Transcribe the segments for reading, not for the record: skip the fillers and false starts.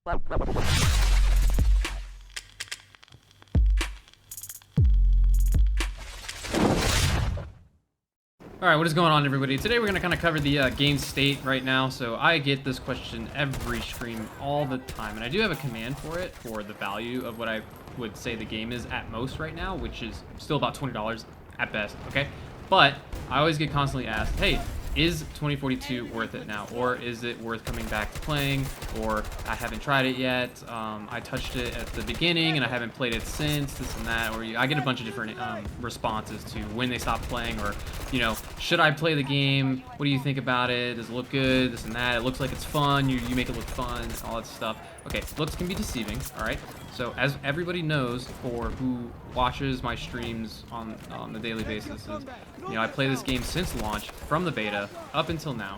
Alright, what is going on, everybody? Today we're going to kind of cover the game state right now. So I get this question every stream all the time, and I do have a command for it for the value of what I would say the game is at most right now, which is still about $20 at best, okay? But I always get constantly asked, hey, is 2042 worth it now? Or is it worth coming back to playing? Or I haven't tried it yet. I touched it at the beginning and I haven't played it since, this and that. Or I get a bunch of different responses to when they stop playing, or, you know, should I play the game? What do you think about it? Does it look good? This and that. It looks like it's fun. You make it look fun, all that stuff. Okay, looks can be deceiving, all right? So as everybody knows, for who watches my streams on a daily basis, is, you know, I play this game since launch, from the beta up until now.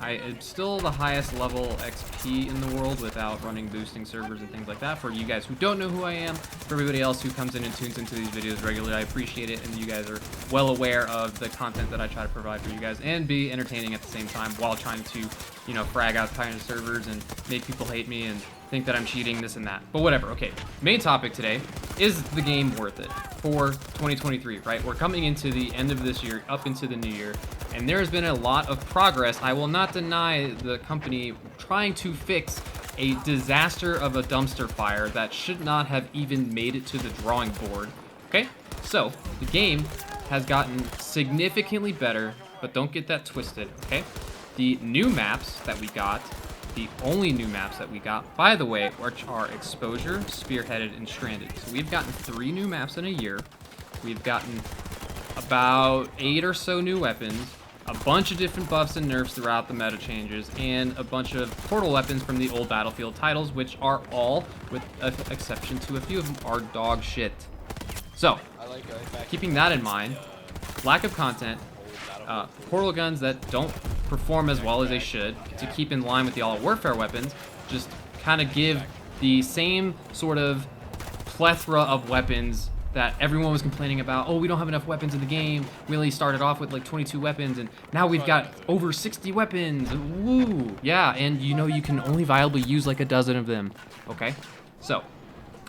It's still the highest level XP in the world without running boosting servers and things like that. For you guys who don't know who I am, for everybody else who comes in and tunes into these videos regularly, I appreciate it, and you guys are well aware of the content that I try to provide for you guys and be entertaining at the same time while trying to, you know, frag out tons of servers and make people hate me and think that I'm cheating, this and that. But whatever, okay. Main topic today, is the game worth it for 2023, right? We're coming into the end of this year, up into the new year, and there's been a lot of progress. I will not deny the company trying to fix a disaster of a dumpster fire that should not have even made it to the drawing board, okay? So, the game has gotten significantly better, but don't get that twisted, okay? The new maps that we got, the only new maps that we got, by the way, which are Exposure, Spearheaded, and Stranded. So we've gotten 3 new maps in a year. We've gotten about 8 or so new weapons, a bunch of different buffs and nerfs throughout the meta changes, and a bunch of portal weapons from the old Battlefield titles, which are all, with an exception to a few of them, are dog shit. So, keeping that in mind, lack of content, portal guns that don't perform as well as they should to keep in line with the all warfare weapons, just kind of give the same sort of plethora of weapons that everyone was complaining about. Oh, we don't have enough weapons in the game. We only started off with like 22 weapons, and now we've got over 60 weapons. Woo! Yeah, and you know you can only viably use like a dozen of them. Okay, so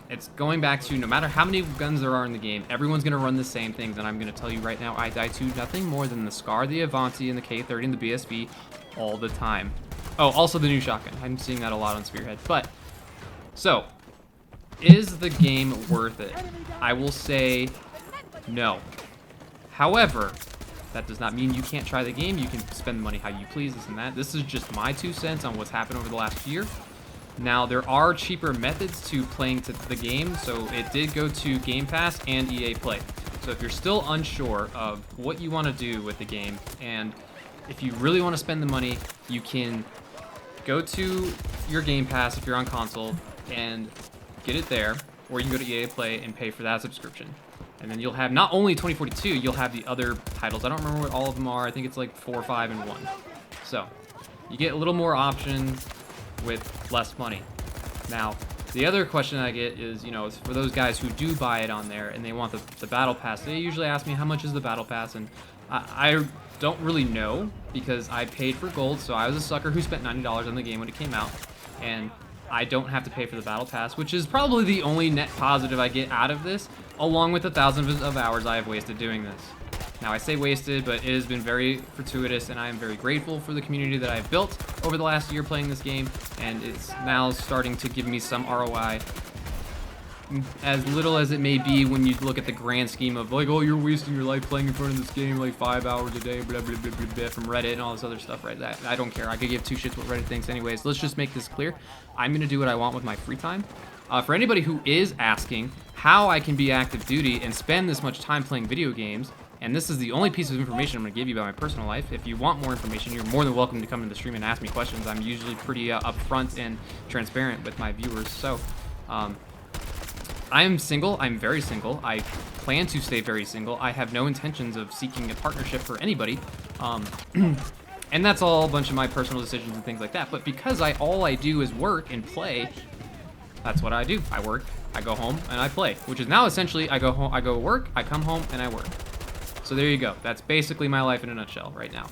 it's going back to, no matter how many guns there are in the game, everyone's going to run the same things, and I'm going to tell you right now, I die to nothing more than the SCAR, the Avanti, and the K30, and the BSV all the time. Oh, also the new shotgun. I'm seeing that a lot on Spearhead. But, so, is the game worth it? I will say no. However, that does not mean you can't try the game. You can spend the money how you please, this and that. This is just my 2 cents on what's happened over the last year. Now, there are cheaper methods to playing the game, so it did go to Game Pass and EA Play. So if you're still unsure of what you want to do with the game, and if you really want to spend the money, you can go to your Game Pass if you're on console and get it there, or you can go to EA Play and pay for that subscription. And then you'll have not only 2042, you'll have the other titles. I don't remember what all of them are. I think it's like 4, 5, and 1. So you get a little more options with less money. Now, the other question I get is, you know, for those guys who do buy it on there and they want the battle pass, they usually ask me how much is the battle pass, and I don't really know because I paid for gold, so I was a sucker who spent $90 on the game when it came out, and I don't have to pay for the battle pass, which is probably the only net positive I get out of this, along with the thousands of hours I have wasted doing this. Now, I say wasted, but it has been very fortuitous, and I am very grateful for the community that I've built over the last year playing this game, and it's now starting to give me some ROI. As little as it may be when you look at the grand scheme of, like, oh, you're wasting your life playing in front of this game, like 5 hours a day, blah, blah, blah, blah, blah, from Reddit and all this other stuff, right? That I don't care. I could give 2 shits what Reddit thinks anyways. Let's just make this clear. I'm going to do what I want with my free time. For anybody who is asking how I can be active duty and spend this much time playing video games, and this is the only piece of information I'm going to give you about my personal life. If you want more information, you're more than welcome to come to the stream and ask me questions. I'm usually pretty upfront and transparent with my viewers. So, I am single. I'm very single. I plan to stay very single. I have no intentions of seeking a partnership for anybody. And that's all a bunch of my personal decisions and things like that. But because all I do is work and play, that's what I do. I work, I go home, and I play. Which is now essentially I go home, I go work, I come home, and I work. So there you go. That's basically my life in a nutshell right now.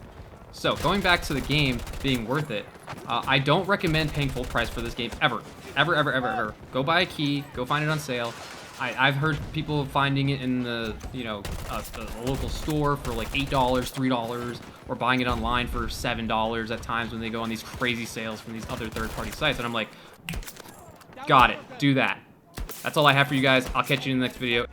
So going back to the game being worth it, I don't recommend paying full price for this game ever. Ever. Go buy a key, go find it on sale. I've heard people finding it in the, you know, a local store for like $8, $3, or buying it online for $7 at times when they go on these crazy sales from these other third-party sites. And I'm like, got it, do that. That's all I have for you guys. I'll catch you in the next video.